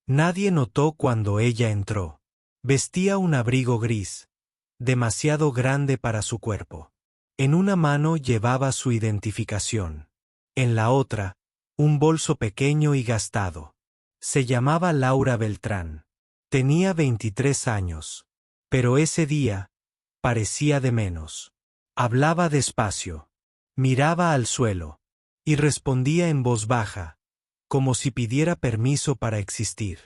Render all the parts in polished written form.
Nadie notó cuando ella entró. Vestía un abrigo gris, demasiado grande para su cuerpo. En una mano llevaba su identificación. En la otra, un bolso pequeño y gastado. Se llamaba Laura Beltrán. Tenía 23 años. Pero ese día, parecía de menos. Hablaba despacio. Miraba al suelo. Y respondía en voz baja, como si pidiera permiso para existir.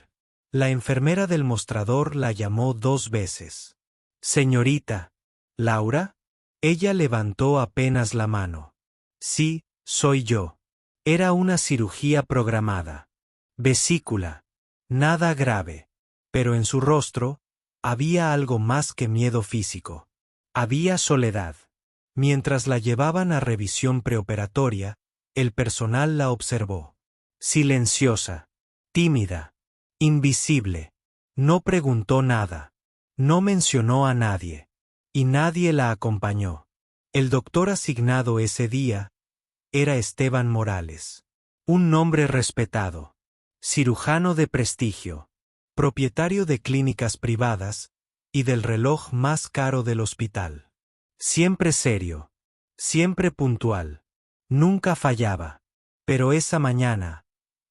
La enfermera del mostrador la llamó 2 veces. Señorita, ¿Laura? Ella levantó apenas la mano. Sí, soy yo. Era una cirugía programada. Vesícula. Nada grave. Pero en su rostro, había algo más que miedo físico. Había soledad. Mientras la llevaban a revisión preoperatoria, el personal la observó. Silenciosa. Tímida. Invisible. No preguntó nada. No mencionó a nadie. Y nadie la acompañó. El doctor asignado ese día era Esteban Morales. Un nombre respetado. Cirujano de prestigio. Propietario de clínicas privadas y del reloj más caro del hospital. Siempre serio. Siempre puntual. Nunca fallaba. Pero esa mañana,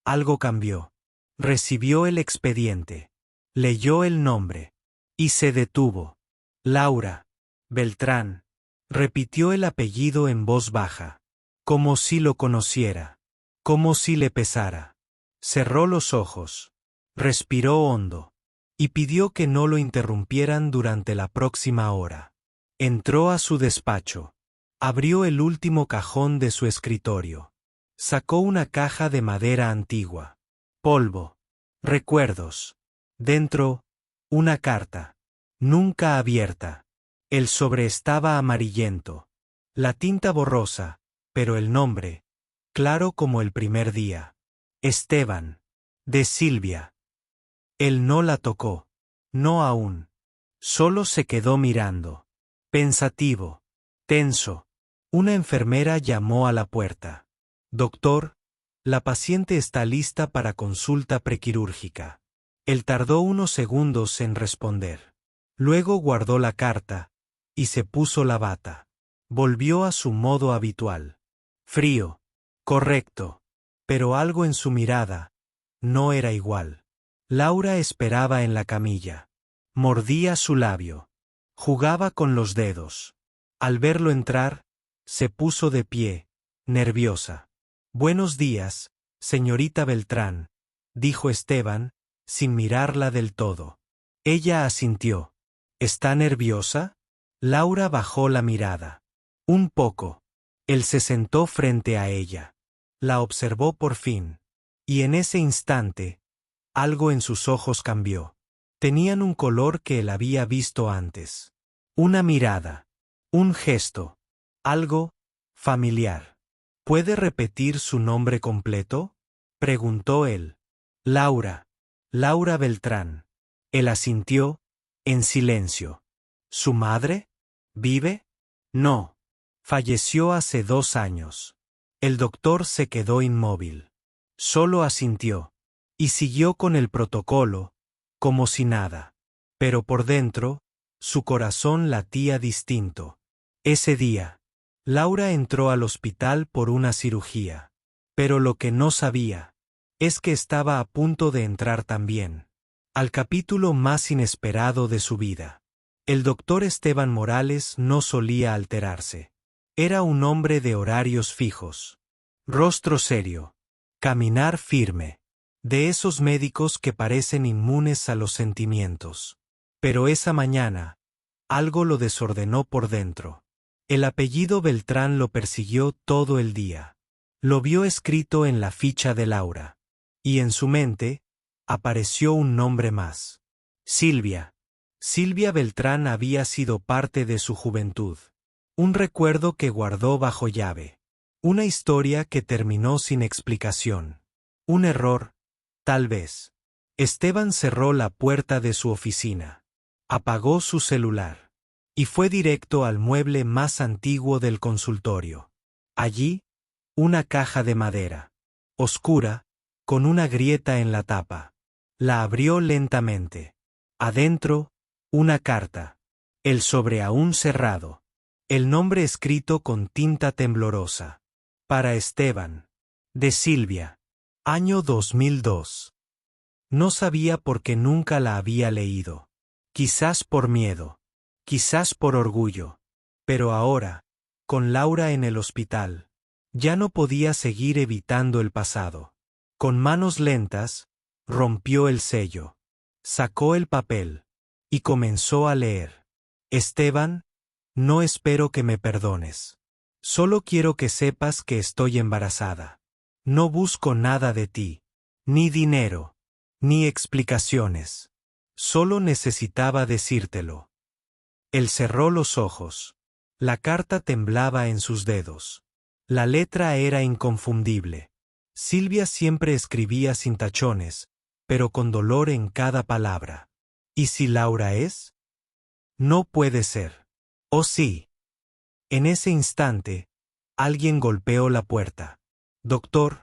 algo cambió. Recibió el expediente. Leyó el nombre. Y se detuvo. Laura Beltrán. Repitió el apellido en voz baja. Como si lo conociera. Como si le pesara. Cerró los ojos. Respiró hondo. Y pidió que no lo interrumpieran durante la próxima hora. Entró a su despacho. Abrió el último cajón de su escritorio. Sacó una caja de madera antigua. Polvo. Recuerdos. Dentro, una carta. Nunca abierta. El sobre estaba amarillento. La tinta borrosa, pero el nombre, claro como el primer día. Esteban. De Silvia. Él no la tocó. No aún. Solo se quedó mirando. Pensativo. Tenso. Una enfermera llamó a la puerta. Doctor, la paciente está lista para consulta prequirúrgica. Él tardó unos segundos en responder. Luego guardó la carta y se puso la bata. Volvió a su modo habitual. Frío. Correcto. Pero algo en su mirada no era igual. Laura esperaba en la camilla. Mordía su labio. Jugaba con los dedos. Al verlo entrar, se puso de pie, nerviosa. Buenos días, señorita Beltrán, dijo Esteban, sin mirarla del todo. Ella asintió. ¿Está nerviosa? Laura bajó la mirada. Un poco. Él se sentó frente a ella. La observó por fin. Y en ese instante, algo en sus ojos cambió. Tenían un color que él había visto antes. Una mirada. Un gesto. Algo familiar. ¿Puede repetir su nombre completo? Preguntó él. Laura. Laura Beltrán. Él asintió, en silencio. ¿Su madre? ¿Vive? No. Falleció hace 2 años. El doctor se quedó inmóvil. Solo asintió. Y siguió con el protocolo, como si nada. Pero por dentro, su corazón latía distinto. Ese día, Laura entró al hospital por una cirugía. Pero lo que no sabía es que estaba a punto de entrar también al capítulo más inesperado de su vida. El doctor Esteban Morales no solía alterarse. Era un hombre de horarios fijos. Rostro serio. Caminar firme. De esos médicos que parecen inmunes a los sentimientos. Pero esa mañana, algo lo desordenó por dentro. El apellido Beltrán lo persiguió todo el día. Lo vio escrito en la ficha de Laura. Y en su mente, apareció un nombre más. Silvia. Silvia Beltrán había sido parte de su juventud. Un recuerdo que guardó bajo llave. Una historia que terminó sin explicación. Un error, tal vez. Esteban cerró la puerta de su oficina. Apagó su celular. Y fue directo al mueble más antiguo del consultorio. Allí, una caja de madera. Oscura, con una grieta en la tapa. La abrió lentamente. Adentro, una carta. El sobre aún cerrado. El nombre escrito con tinta temblorosa. Para Esteban. De Silvia. Año 2002. No sabía por qué nunca la había leído. Quizás por miedo. Quizás por orgullo. Pero ahora, con Laura en el hospital, ya no podía seguir evitando el pasado. Con manos lentas, rompió el sello. Sacó el papel. Y comenzó a leer. Esteban, no espero que me perdones. Solo quiero que sepas que estoy embarazada. No busco nada de ti. Ni dinero. Ni explicaciones. Solo necesitaba decírtelo. Él cerró los ojos. La carta temblaba en sus dedos. La letra era inconfundible. Silvia siempre escribía sin tachones, pero con dolor en cada palabra. ¿Y si Laura es? No puede ser. ¿O sí? En ese instante, alguien golpeó la puerta. Doctor,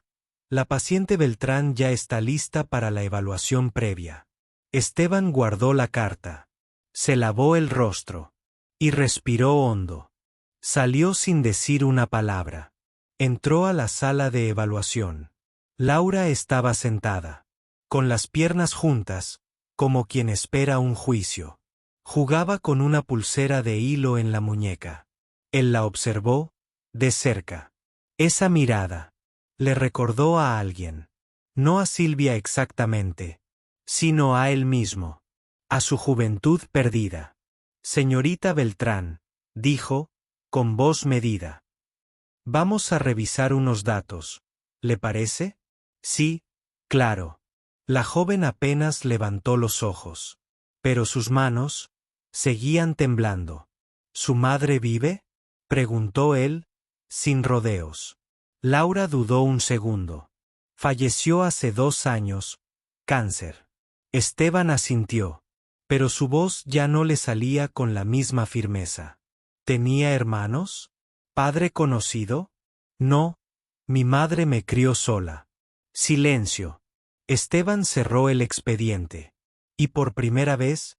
la paciente Beltrán ya está lista para la evaluación previa. Esteban guardó la carta. Se lavó el rostro. Y respiró hondo. Salió sin decir una palabra. Entró a la sala de evaluación. Laura estaba sentada, con las piernas juntas, como quien espera un juicio. Jugaba con una pulsera de hilo en la muñeca. Él la observó, de cerca. Esa mirada le recordó a alguien. No a Silvia exactamente, sino a él mismo. A su juventud perdida. Señorita Beltrán, dijo, con voz medida. Vamos a revisar unos datos. ¿Le parece? Sí, claro. La joven apenas levantó los ojos. Pero sus manos seguían temblando. ¿Su madre vive? Preguntó él, sin rodeos. Laura dudó un segundo. Falleció hace 2 años. Cáncer. Esteban asintió. Pero su voz ya no le salía con la misma firmeza. ¿Tenía hermanos? ¿Padre conocido? No, mi madre me crió sola. Silencio. Esteban cerró el expediente. Y por primera vez,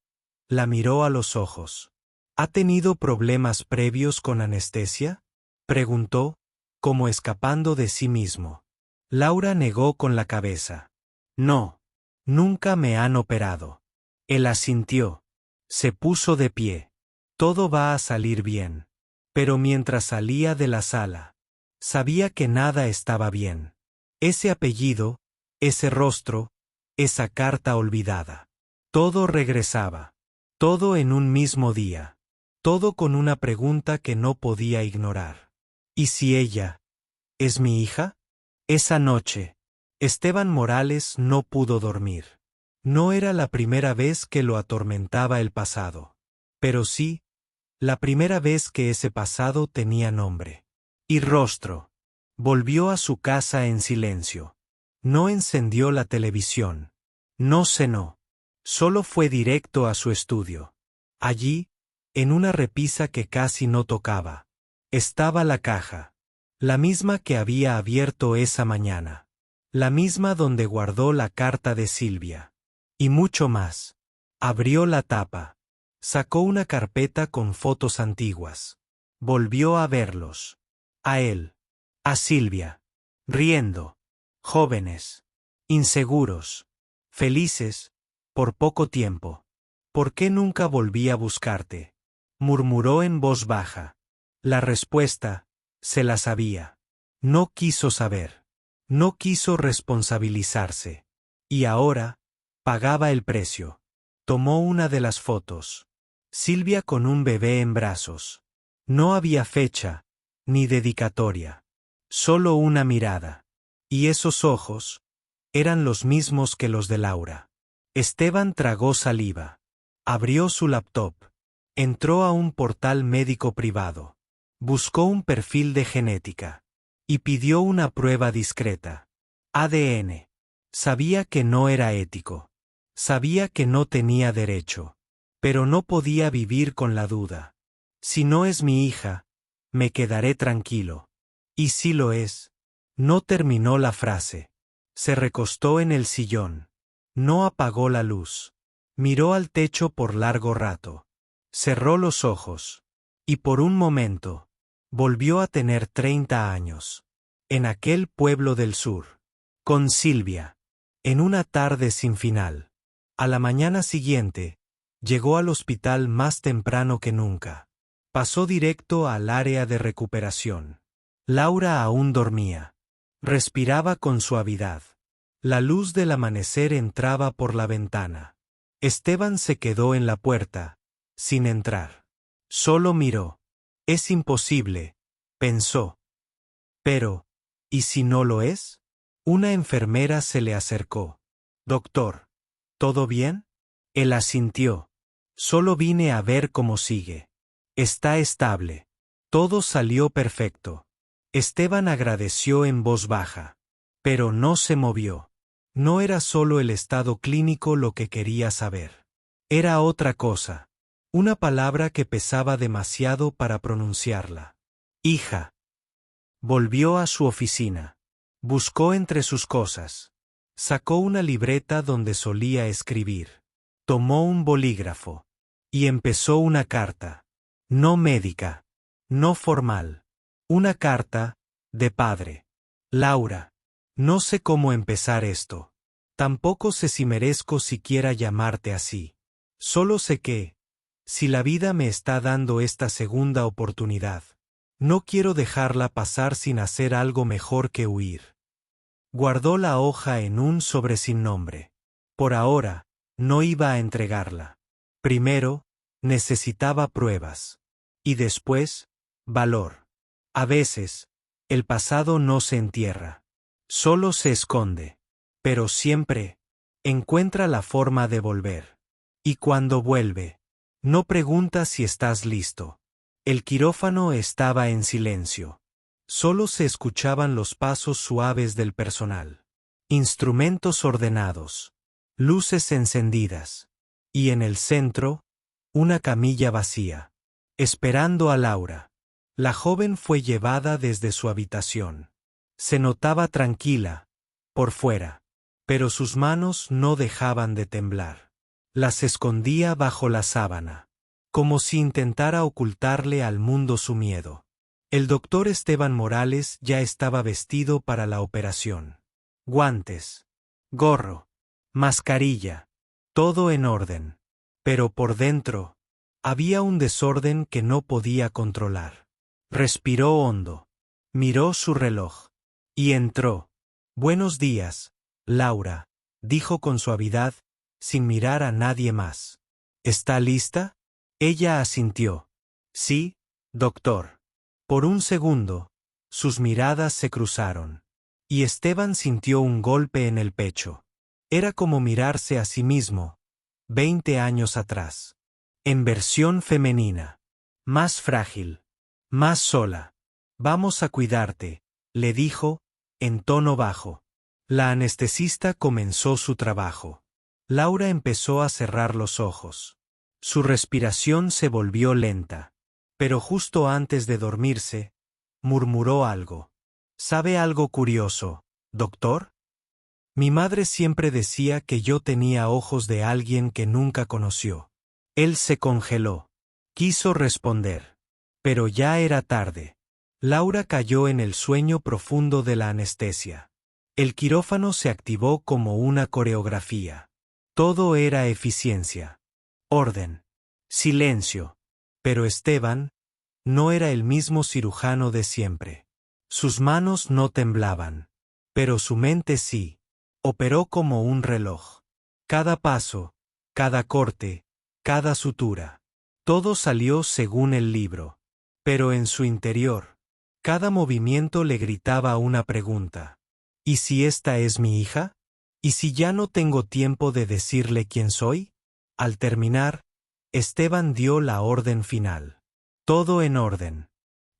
la miró a los ojos. ¿Ha tenido problemas previos con anestesia? Preguntó, como escapando de sí mismo. Laura negó con la cabeza. No, nunca me han operado. Él asintió. Se puso de pie. Todo va a salir bien. Pero mientras salía de la sala, sabía que nada estaba bien. Ese apellido, ese rostro, esa carta olvidada. Todo regresaba. Todo en un mismo día. Todo con una pregunta que no podía ignorar. ¿Y si ella es mi hija? Esa noche, Esteban Morales no pudo dormir. No era la primera vez que lo atormentaba el pasado. Pero sí, la primera vez que ese pasado tenía nombre. Y rostro. Volvió a su casa en silencio. No encendió la televisión. No cenó. Solo fue directo a su estudio. Allí, en una repisa que casi no tocaba, estaba la caja. La misma que había abierto esa mañana. La misma donde guardó la carta de Silvia. Y mucho más. Abrió la tapa. Sacó una carpeta con fotos antiguas. Volvió a verlos. A él. A Silvia. Riendo. Jóvenes. Inseguros. Felices. Por poco tiempo. ¿Por qué nunca volví a buscarte? Murmuró en voz baja. La respuesta, se la sabía. No quiso saber. No quiso responsabilizarse. Y ahora, pagaba el precio. Tomó una de las fotos. Silvia con un bebé en brazos. No había fecha, ni dedicatoria. Solo una mirada. Y esos ojos eran los mismos que los de Laura. Esteban tragó saliva. Abrió su laptop. Entró a un portal médico privado. Buscó un perfil de genética. Y pidió una prueba discreta. ADN. Sabía que no era ético. Sabía que no tenía derecho. Pero no podía vivir con la duda. Si no es mi hija, me quedaré tranquilo. Y si lo es. No terminó la frase. Se recostó en el sillón. No apagó la luz. Miró al techo por largo rato. Cerró los ojos. Y por un momento, volvió a tener 30 años. En aquel pueblo del sur. Con Silvia. En una tarde sin final. A la mañana siguiente, llegó al hospital más temprano que nunca. Pasó directo al área de recuperación. Laura aún dormía. Respiraba con suavidad. La luz del amanecer entraba por la ventana. Esteban se quedó en la puerta, sin entrar. Solo miró. Es imposible, pensó. Pero, ¿y si no lo es? Una enfermera se le acercó. Doctor, ¿todo bien? Él asintió. Solo vine a ver cómo sigue. Está estable. Todo salió perfecto. Esteban agradeció en voz baja. Pero no se movió. No era solo el estado clínico lo que quería saber. Era otra cosa. Una palabra que pesaba demasiado para pronunciarla. Hija. Volvió a su oficina. Buscó entre sus cosas. Sacó una libreta donde solía escribir. Tomó un bolígrafo. Y empezó una carta. No médica. No formal. Una carta, de padre. Laura. No sé cómo empezar esto. Tampoco sé si merezco siquiera llamarte así. Solo sé que, si la vida me está dando esta segunda oportunidad, no quiero dejarla pasar sin hacer algo mejor que huir. Guardó la hoja en un sobre sin nombre. Por ahora, no iba a entregarla. Primero, necesitaba pruebas. Y después, valor. A veces, el pasado no se entierra. Solo se esconde. Pero siempre, encuentra la forma de volver. Y cuando vuelve, no pregunta si estás listo. El quirófano estaba en silencio. Solo se escuchaban los pasos suaves del personal. Instrumentos ordenados. Luces encendidas. Y en el centro, una camilla vacía. Esperando a Laura. La joven fue llevada desde su habitación. Se notaba tranquila, por fuera, pero sus manos no dejaban de temblar. Las escondía bajo la sábana, como si intentara ocultarle al mundo su miedo. El doctor Esteban Morales ya estaba vestido para la operación. Guantes, gorro, mascarilla, todo en orden. Pero por dentro, había un desorden que no podía controlar. Respiró hondo. Miró su reloj. Y entró. Buenos días, Laura, dijo con suavidad, sin mirar a nadie más. ¿Está lista? Ella asintió. Sí, doctor. Por un segundo, sus miradas se cruzaron. Y Esteban sintió un golpe en el pecho. Era como mirarse a sí mismo, 20 años atrás. En versión femenina. Más frágil. Más sola. Vamos a cuidarte, le dijo, en tono bajo. La anestesista comenzó su trabajo. Laura empezó a cerrar los ojos. Su respiración se volvió lenta. Pero justo antes de dormirse, murmuró algo. ¿Sabe algo curioso, doctor? Mi madre siempre decía que yo tenía ojos de alguien que nunca conoció. Él se congeló. Quiso responder. Pero ya era tarde. Laura cayó en el sueño profundo de la anestesia. El quirófano se activó como una coreografía. Todo era eficiencia. Orden. Silencio. Pero Esteban no era el mismo cirujano de siempre. Sus manos no temblaban. Pero su mente sí. Operó como un reloj. Cada paso, cada corte, cada sutura. Todo salió según el libro. Pero en su interior, cada movimiento le gritaba una pregunta. ¿Y si esta es mi hija? ¿Y si ya no tengo tiempo de decirle quién soy? Al terminar, Esteban dio la orden final. Todo en orden.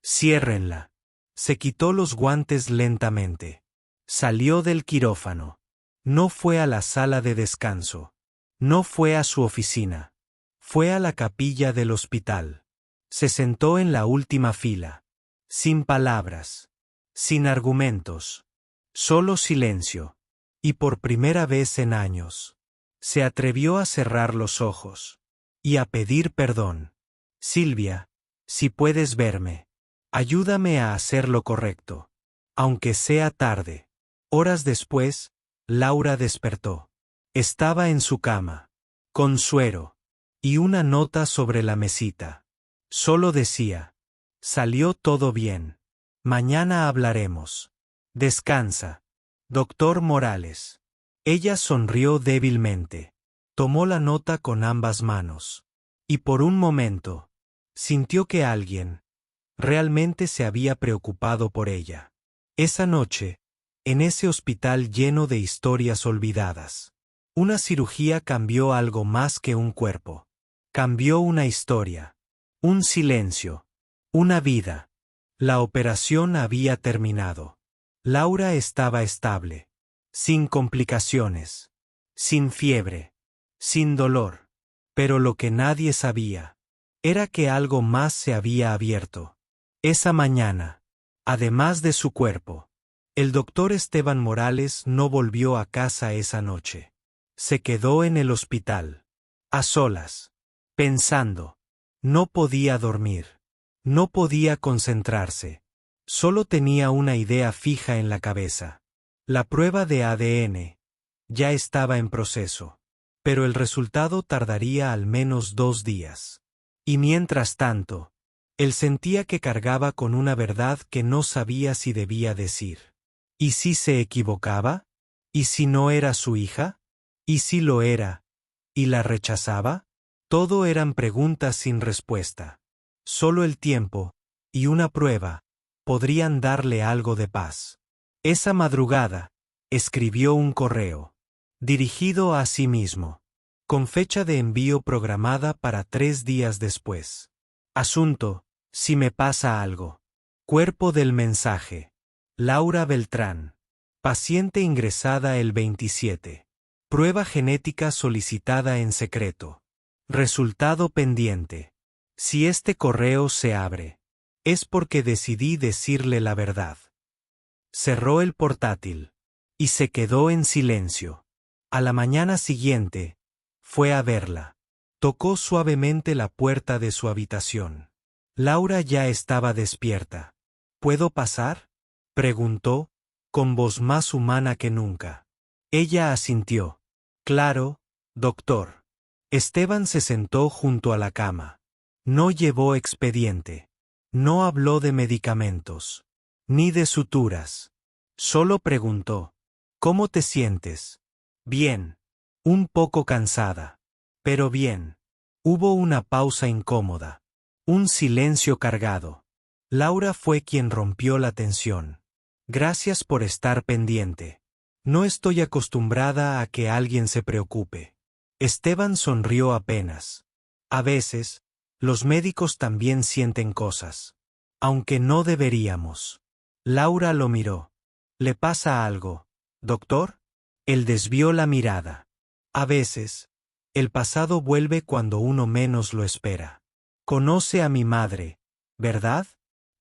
Ciérrenla. Se quitó los guantes lentamente. Salió del quirófano. No fue a la sala de descanso. No fue a su oficina. Fue a la capilla del hospital. Se sentó en la última fila. Sin palabras. Sin argumentos. Solo silencio. Y por primera vez en años, Se atrevió a cerrar los ojos y a pedir perdón. Silvia, si puedes verme, ayúdame a hacer lo correcto. Aunque sea tarde. Horas después, Laura despertó. Estaba en su cama, con suero y una nota sobre la mesita. Solo decía: salió todo bien. Mañana hablaremos. Descansa. Doctor Morales. Ella sonrió débilmente. Tomó la nota con ambas manos. Y por un momento, sintió que alguien realmente se había preocupado por ella. Esa noche, en ese hospital lleno de historias olvidadas, una cirugía cambió algo más que un cuerpo. Cambió una historia, un silencio, una vida. La operación había terminado. Laura estaba estable, sin complicaciones, sin fiebre, sin dolor. Pero lo que nadie sabía era que algo más se había abierto. Esa mañana, además de su cuerpo, el doctor Esteban Morales no volvió a casa esa noche. Se quedó en el hospital, a solas, pensando. No podía dormir. No podía concentrarse. Solo tenía una idea fija en la cabeza. La prueba de ADN ya estaba en proceso, pero el resultado tardaría al menos 2 días. Y mientras tanto, él sentía que cargaba con una verdad que no sabía si debía decir. ¿Y si se equivocaba? ¿Y si no era su hija? ¿Y si lo era? ¿Y la rechazaba? Todo eran preguntas sin respuesta. Solo el tiempo, y una prueba, podrían darle algo de paz. Esa madrugada, escribió un correo, dirigido a sí mismo, con fecha de envío programada para 3 días después. Asunto: si me pasa algo. Cuerpo del mensaje: Laura Beltrán. Paciente ingresada el 27. Prueba genética solicitada en secreto. Resultado pendiente. Si este correo se abre, es porque decidí decirle la verdad. Cerró el portátil y se quedó en silencio. A la mañana siguiente, fue a verla. Tocó suavemente la puerta de su habitación. Laura ya estaba despierta. ¿Puedo pasar?, preguntó, con voz más humana que nunca. Ella asintió. Claro, doctor. Esteban se sentó junto a la cama. No llevó expediente. No habló de medicamentos, ni de suturas. Solo preguntó: ¿cómo te sientes? Bien. Un poco cansada. Pero bien. Hubo una pausa incómoda. Un silencio cargado. Laura fue quien rompió la tensión. Gracias por estar pendiente. No estoy acostumbrada a que alguien se preocupe. Esteban sonrió apenas. A veces, los médicos también sienten cosas. Aunque no deberíamos. Laura lo miró. ¿Le pasa algo, doctor? Él desvió la mirada. A veces, el pasado vuelve cuando uno menos lo espera. Conoce a mi madre, ¿verdad?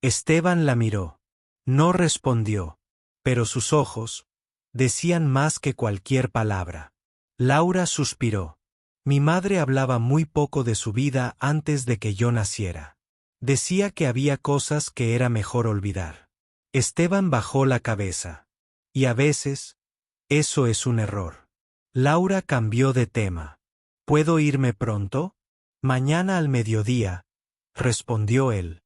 Esteban la miró. No respondió, pero sus ojos decían más que cualquier palabra. Laura suspiró. Mi madre hablaba muy poco de su vida antes de que yo naciera. Decía que había cosas que era mejor olvidar. Esteban bajó la cabeza. Y a veces, eso es un error. Laura cambió de tema. ¿Puedo irme pronto? Mañana al mediodía, respondió él.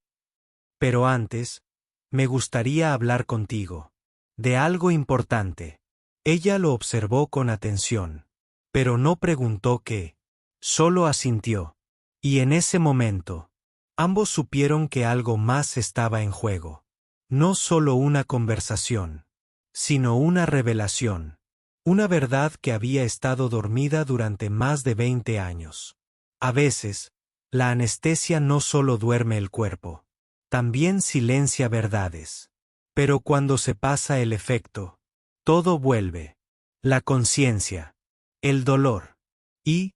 Pero antes, me gustaría hablar contigo. De algo importante. Ella lo observó con atención. Pero no preguntó qué. Solo asintió. Y en ese momento, ambos supieron que algo más estaba en juego. No solo una conversación, sino una revelación. Una verdad que había estado dormida durante más de 20 años. A veces, la anestesia no solo duerme el cuerpo, también silencia verdades. Pero cuando se pasa el efecto, todo vuelve. La conciencia, el dolor y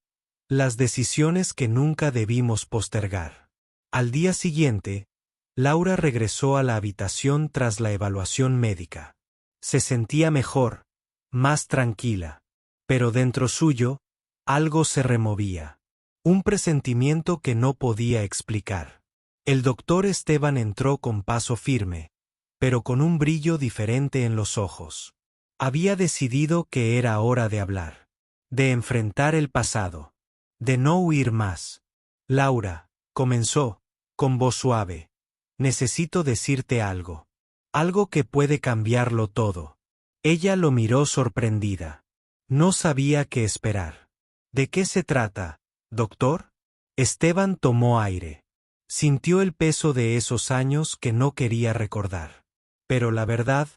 las decisiones que nunca debimos postergar. Al día siguiente, Laura regresó a la habitación tras la evaluación médica. Se sentía mejor, más tranquila, pero dentro suyo Algo se removía. Un presentimiento que no podía explicar. El doctor Esteban entró con paso firme, pero con un brillo diferente en los ojos. Había decidido que era hora de hablar, de enfrentar el pasado, de no huir más. Laura, comenzó, con voz suave, necesito decirte algo. Algo que puede cambiarlo todo. Ella lo miró sorprendida. No sabía qué esperar. ¿De qué se trata, doctor? Esteban tomó aire. Sintió el peso de esos años que no quería recordar. Pero la verdad,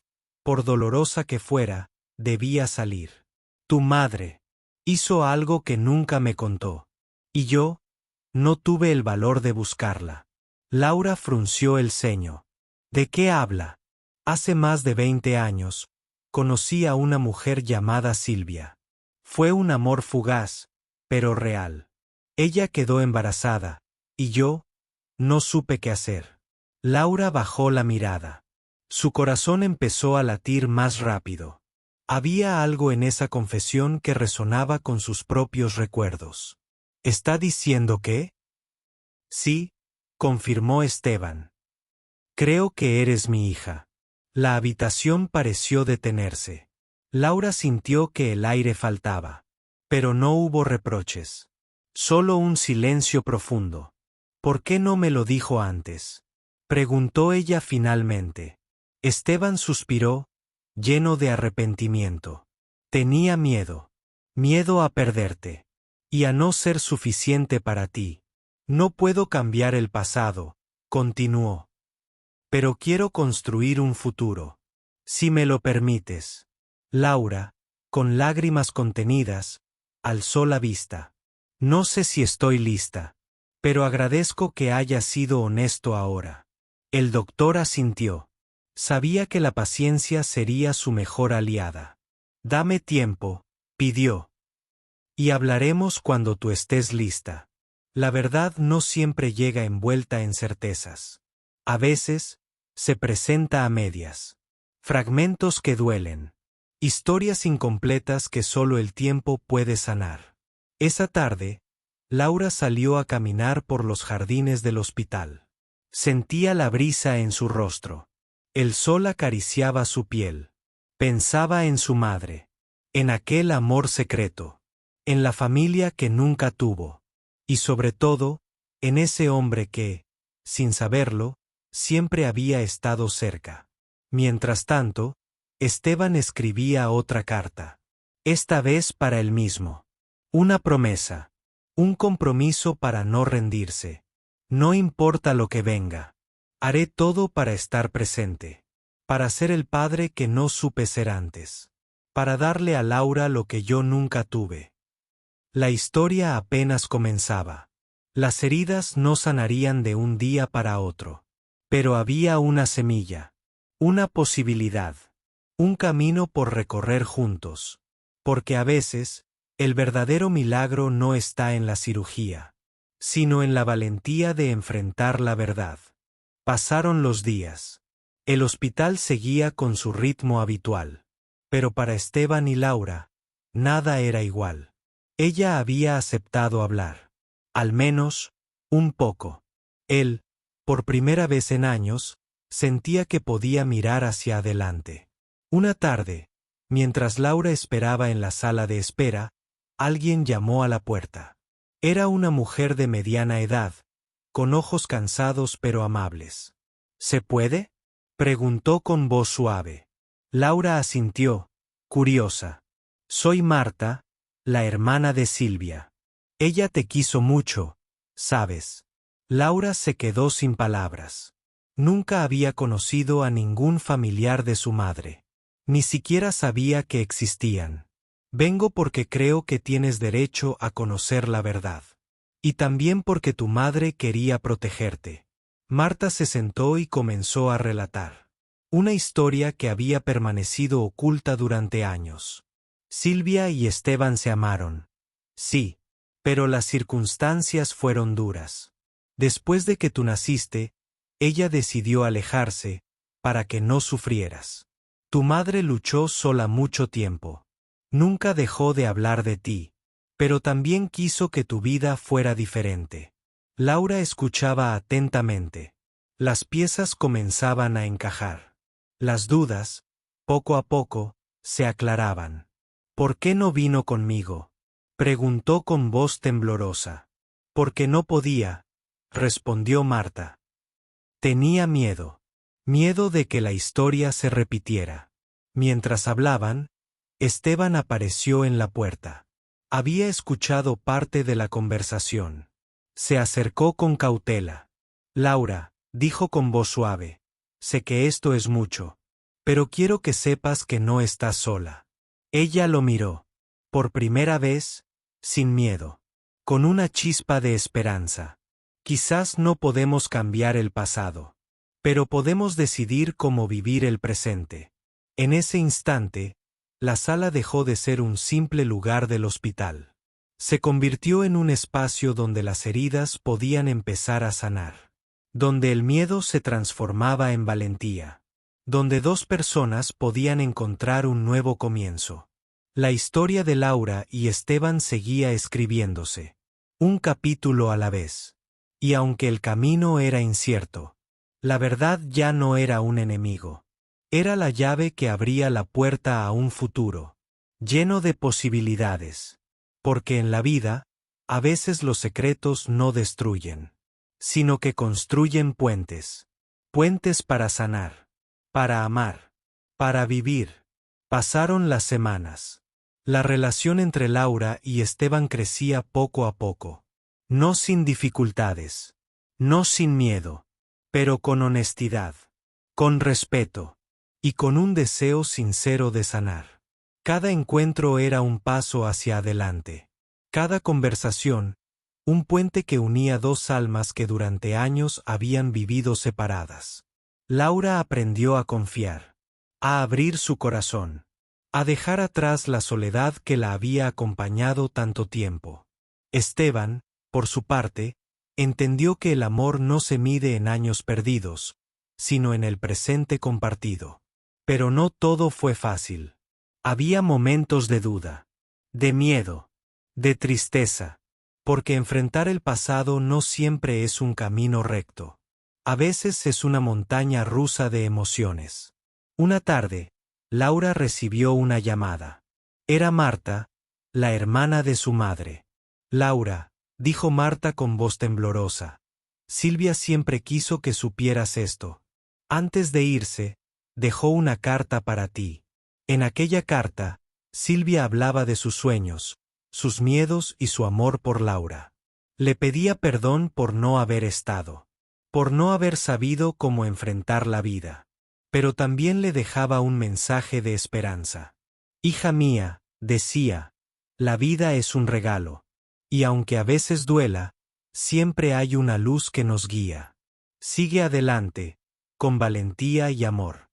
por dolorosa que fuera, debía salir. Tu madre hizo algo que nunca me contó. Y yo no tuve el valor de buscarla. Laura frunció el ceño. ¿De qué habla? Hace más de 20 años, conocí a una mujer llamada Silvia. Fue un amor fugaz, pero real. Ella quedó embarazada, y yo no supe qué hacer. Laura bajó la mirada. Su corazón empezó a latir más rápido. Había algo en esa confesión que resonaba con sus propios recuerdos. ¿Está diciendo que? Sí, confirmó Esteban. Creo que eres mi hija. La habitación pareció detenerse. Laura sintió que el aire faltaba. Pero no hubo reproches. Solo un silencio profundo. ¿Por qué no me lo dijo antes? Preguntó ella finalmente. Esteban suspiró, lleno de arrepentimiento. Tenía miedo. Miedo a perderte. Y a no ser suficiente para ti. No puedo cambiar el pasado, continuó. Pero quiero construir un futuro. Si me lo permites. Laura, con lágrimas contenidas, alzó la vista. No sé si estoy lista, pero agradezco que hayas sido honesto ahora. El doctor asintió. Sabía que la paciencia sería su mejor aliada. Dame tiempo, pidió. Y hablaremos cuando tú estés lista. La verdad no siempre llega envuelta en certezas. A veces, se presenta a medias. Fragmentos que duelen. Historias incompletas que solo el tiempo puede sanar. Esa tarde, Laura salió a caminar por los jardines del hospital. Sentía la brisa en su rostro. El sol acariciaba su piel. Pensaba en su madre. En aquel amor secreto. En la familia que nunca tuvo. Y sobre todo, en ese hombre que, sin saberlo, siempre había estado cerca. Mientras tanto, Esteban escribía otra carta. Esta vez para él mismo. Una promesa. Un compromiso para no rendirse. No importa lo que venga. Haré todo para estar presente. Para ser el padre que no supe ser antes. Para darle a Laura lo que yo nunca tuve. La historia apenas comenzaba. Las heridas no sanarían de un día para otro. Pero había una semilla. Una posibilidad. Un camino por recorrer juntos. Porque a veces, el verdadero milagro no está en la cirugía, sino en la valentía de enfrentar la verdad. Pasaron los días. El hospital seguía con su ritmo habitual. Pero para Esteban y Laura, nada era igual. Ella había aceptado hablar. Al menos, un poco. Él, por primera vez en años, sentía que podía mirar hacia adelante. Una tarde, mientras Laura esperaba en la sala de espera, alguien llamó a la puerta. Era una mujer de mediana edad, con ojos cansados pero amables. ¿Se puede?, preguntó con voz suave. Laura asintió, curiosa. Soy Marta, la hermana de Silvia. Ella te quiso mucho, ¿sabes? Laura se quedó sin palabras. Nunca había conocido a ningún familiar de su madre. Ni siquiera sabía que existían. Vengo porque creo que tienes derecho a conocer la verdad. Y también porque tu madre quería protegerte. Marta se sentó y comenzó a relatar. Una historia que había permanecido oculta durante años. Silvia y Esteban se amaron. Sí, pero las circunstancias fueron duras. Después de que tú naciste, ella decidió alejarse, para que no sufrieras. Tu madre luchó sola mucho tiempo. Nunca dejó de hablar de ti. pero también quiso que tu vida fuera diferente. Laura escuchaba atentamente. Las piezas comenzaban a encajar. Las dudas, poco a poco, se aclaraban. ¿Por qué no vino conmigo?, preguntó con voz temblorosa. Porque no podía, respondió Marta. Tenía miedo. Miedo de que la historia se repitiera. Mientras hablaban, Esteban apareció en la puerta. Había escuchado parte de la conversación. Se acercó con cautela. Laura, dijo con voz suave, sé que esto es mucho, pero quiero que sepas que no estás sola. Ella lo miró. Por primera vez, sin miedo. Con una chispa de esperanza. Quizás no podemos cambiar el pasado, pero podemos decidir cómo vivir el presente. En ese instante, la sala dejó de ser un simple lugar del hospital. Se convirtió en un espacio donde las heridas podían empezar a sanar. Donde el miedo se transformaba en valentía. Donde dos personas podían encontrar un nuevo comienzo. La historia de Laura y Esteban seguía escribiéndose. Un capítulo a la vez. Y aunque el camino era incierto, la verdad ya no era un enemigo. Era la llave que abría la puerta a un futuro, lleno de posibilidades. Porque en la vida, a veces los secretos no destruyen, sino que construyen puentes. Puentes para sanar, para amar, para vivir. Pasaron las semanas. La relación entre Laura y Esteban crecía poco a poco. No sin dificultades, no sin miedo, pero con honestidad, con respeto, y con un deseo sincero de sanar. Cada encuentro era un paso hacia adelante. Cada conversación, un puente que unía dos almas que durante años habían vivido separadas. Laura aprendió a confiar, a abrir su corazón, a dejar atrás la soledad que la había acompañado tanto tiempo. Esteban, por su parte, entendió que el amor no se mide en años perdidos, sino en el presente compartido. Pero no todo fue fácil. Había momentos de duda, de miedo, de tristeza, porque enfrentar el pasado no siempre es un camino recto. A veces es una montaña rusa de emociones. Una tarde, Laura recibió una llamada. Era Marta, la hermana de su madre. Laura, dijo Marta con voz temblorosa. Silvia siempre quiso que supieras esto. Antes de irse, dejó una carta para ti. En aquella carta, Silvia hablaba de sus sueños, sus miedos y su amor por Laura. Le pedía perdón por no haber estado, por no haber sabido cómo enfrentar la vida. Pero también le dejaba un mensaje de esperanza. Hija mía, decía, la vida es un regalo. Y aunque a veces duela, siempre hay una luz que nos guía. Sigue adelante, con valentía y amor.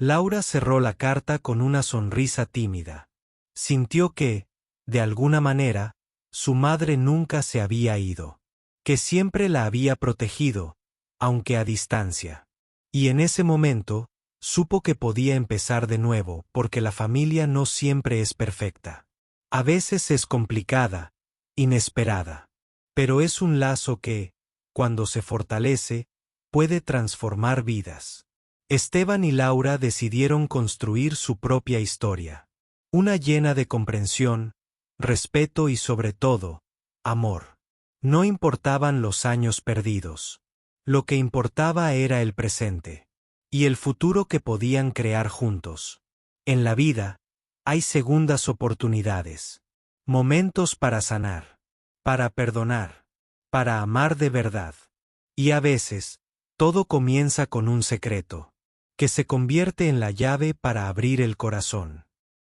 Laura cerró la carta con una sonrisa tímida. Sintió que, de alguna manera, su madre nunca se había ido. Que siempre la había protegido, aunque a distancia. Y en ese momento, supo que podía empezar de nuevo porque la familia no siempre es perfecta. A veces es complicada, inesperada. Pero es un lazo que, cuando se fortalece, puede transformar vidas. Esteban y Laura decidieron construir su propia historia. Una llena de comprensión, respeto y sobre todo, amor. No importaban los años perdidos. Lo que importaba era el presente. Y el futuro que podían crear juntos. En la vida, hay segundas oportunidades. Momentos para sanar, para perdonar, para amar de verdad. Y a veces, todo comienza con un secreto, que se convierte en la llave para abrir el corazón.